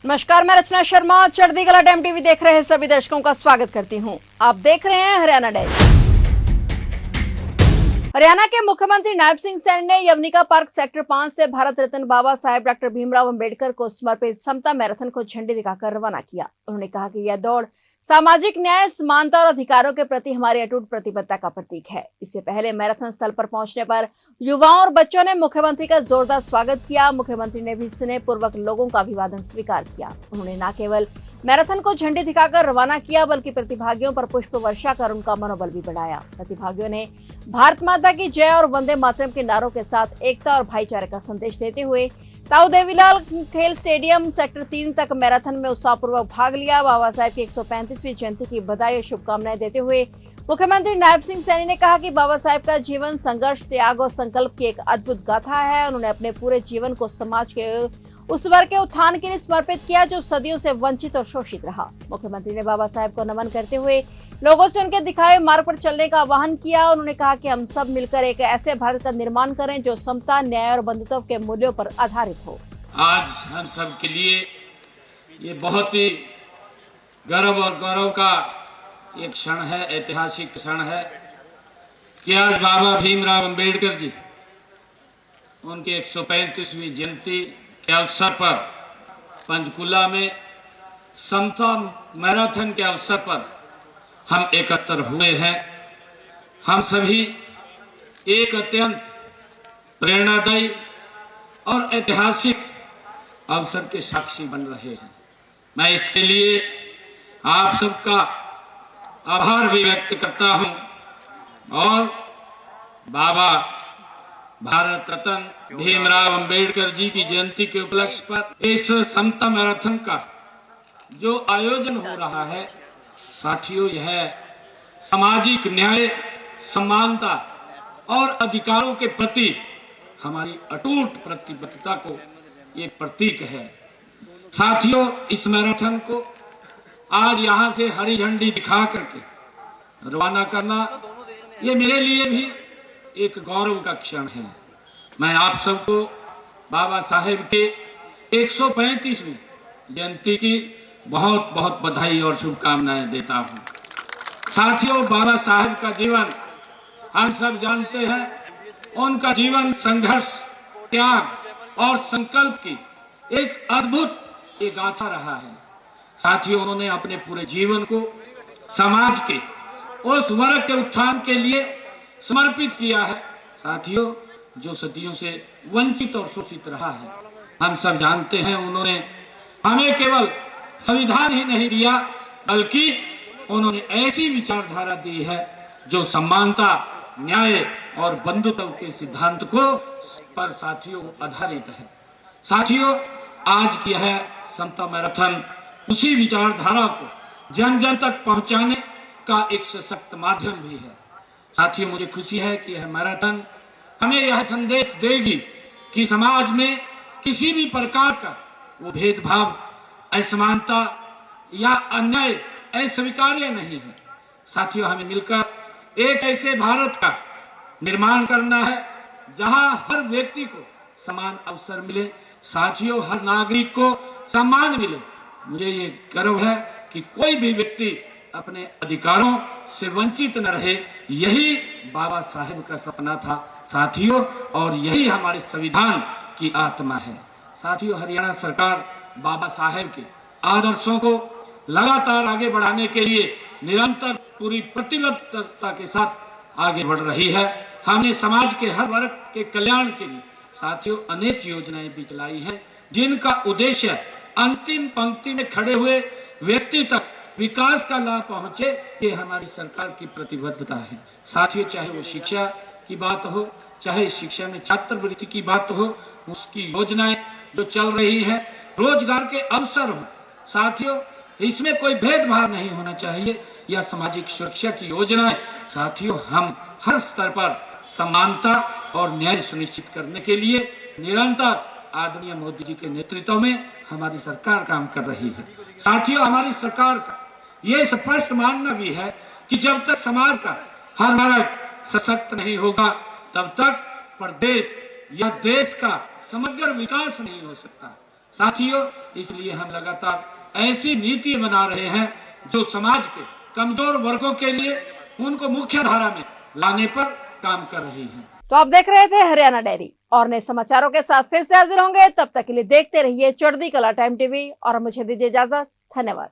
नमस्कार, मैं रचना शर्मा। चढ़ती कला टाइम टीवी देख रहे सभी दर्शकों का स्वागत करती हूं। आप देख रहे हैं हरियाणा डेस्क। हरियाणा के मुख्यमंत्री नायब सिंह सैनी ने यवनिका पार्क सेक्टर 5 से भारत रत्न बाबा साहेब डॉक्टर भीमराव अंबेडकर को समर्पित समता मैराथन को झंडी दिखाकर रवाना किया। उन्होंने कहा कि यह दौड़ सामाजिक न्याय, समानता और अधिकारों के प्रति हमारी अटूट प्रतिबद्धता का प्रतीक है। इससे पहले मैराथन स्थल पर पहुंचने पर युवाओं और बच्चों ने मुख्यमंत्री का जोरदार स्वागत किया। मुख्यमंत्री ने भी स्नेहपूर्वक लोगों का अभिवादन स्वीकार किया। उन्होंने न केवल मैराथन को झंडी दिखाकर रवाना किया, बल्कि प्रतिभागियों पर पुष्प वर्षा कर उनका मनोबल भी बढ़ाया। प्रतिभागियों ने भारत माता की जय और वंदे मातरम के नारों के साथ एकता और भाईचारे का संदेश देते हुए ताऊ देवीलाल खेल स्टेडियम सेक्टर 3 तक मैराथन में उत्साहपूर्वक भाग लिया। बाबा साहेब की 135वीं जयंती की बधाई और शुभकामनाएं देते हुए मुख्यमंत्री नायब सिंह सैनी ने कहा कि बाबा साहेब का जीवन संघर्ष, त्याग और संकल्प की एक अद्भुत गाथा है। उन्होंने अपने पूरे जीवन को समाज के उस वर्ग के उत्थान के लिए समर्पित किया जो सदियों से वंचित और शोषित रहा। मुख्यमंत्री ने बाबा साहेब को नमन करते हुए लोगों से उनके दिखाए मार्ग पर चलने का आह्वान किया। उन्होंने कहा कि हम सब मिलकर एक ऐसे भारत का निर्माण करें जो समता, न्याय और बंधुत्व के मूल्यों पर आधारित हो। आज हम सब के लिए ये बहुत ही गर्व और गौरव का एक क्षण है, ऐतिहासिक क्षण है कि आज बाबा भीमराव अंबेडकर जी उनकी 135वीं जयंती के अवसर पर पंचकुला में समता मैराथन के अवसर पर हम एकत्र हुए हैं। हम सभी एक अत्यंत प्रेरणादायी और ऐतिहासिक अवसर के साक्षी बन रहे हैं। मैं इसके लिए आप सबका आभार भी व्यक्त करता हूं और बाबा भारत रत्न भीमराव अंबेडकर जी की जयंती के उपलक्ष्य पर इस समता मैराथन का जो आयोजन हो रहा है, साथियों, यह सामाजिक न्याय, समानता और अधिकारों के प्रति हमारी अटूट प्रतिबद्धता को ये प्रतीक है। साथियों, इस मैराथन को आज यहां से हरी झंडी दिखा करके रवाना करना ये मेरे लिए भी एक गौरव का क्षण है। मैं आप सबको बाबा साहेब के 135वीं जयंती की बहुत बहुत बधाई और शुभकामनाएं देता हूं। साथियों, बाबा साहेब का जीवन हम सब जानते हैं। उनका जीवन संघर्ष, त्याग और संकल्प की एक अद्भुत एक गाथा रहा है। साथियों, उन्होंने अपने पूरे जीवन को समाज के उस वर्ग के उत्थान के लिए समर्पित किया है, साथियों, जो सदियों से वंचित और शोषित रहा है। हम सब जानते हैं, उन्होंने हमें केवल संविधान ही नहीं दिया, बल्कि उन्होंने ऐसी विचारधारा दी है जो समानता, न्याय और बंधुत्व के सिद्धांत को पर साथियों आधारित है। साथियों, आज की यह समता मैराथन उसी विचारधारा को जन जन तक पहुंचाने का एक सशक्त माध्यम भी है। साथियों, मुझे खुशी है कि यह मैराथन हमें यह संदेश देगी कि समाज में किसी भी प्रकार का वो भेदभाव, असमानता या अन्याय अस्वीकार्य नहीं है। साथियों, हमें मिलकर एक ऐसे भारत का निर्माण करना है जहां हर व्यक्ति को समान अवसर मिले। साथियों, हर नागरिक को सम्मान मिले। मुझे ये गर्व है कि कोई भी व्यक्ति अपने अधिकारों से वंचित न रहे। यही बाबा साहेब का सपना था साथियों, और यही हमारे संविधान की आत्मा है। साथियों, हरियाणा सरकार बाबा साहेब के आदर्शों को लगातार आगे बढ़ाने के लिए निरंतर पूरी प्रतिबद्धता के साथ आगे बढ़ रही है। हमने समाज के हर वर्ग के कल्याण के लिए साथियों अनेक योजनाएं भी चलाई हैं, जिनका उद्देश्य अंतिम पंक्ति में खड़े हुए व्यक्ति तक विकास का लाभ पहुंचे, ये हमारी सरकार की प्रतिबद्धता है। साथियों, चाहे वो शिक्षा की बात हो, चाहे शिक्षा में छात्रवृत्ति की बात हो, उसकी योजनाएं जो चल रही है, रोजगार के अवसर हो, साथियों, इसमें कोई भेदभाव नहीं होना चाहिए, या सामाजिक सुरक्षा की योजनाएं। साथियों, हम हर स्तर पर समानता और न्याय सुनिश्चित करने के लिए निरंतर आदरणीय मोदी जी के नेतृत्व में हमारी सरकार काम कर रही है। साथियों, हमारी सरकार का ये स्पष्ट मानना भी है कि जब तक समाज का हर वर्ग सशक्त नहीं होगा, तब तक प्रदेश या देश का समग्र विकास नहीं हो सकता। साथियों, इसलिए हम लगातार ऐसी नीति बना रहे हैं जो समाज के कमजोर वर्गों के लिए उनको मुख्य धारा में लाने पर काम कर रही है। तो आप देख रहे थे हरियाणा डायरी, और नए समाचारों के साथ फिर से हाजिर होंगे। तब तक के लिए देखते रहिए चढ़ती कला टाइम टीवी और मुझे दीजिए इजाजत। धन्यवाद।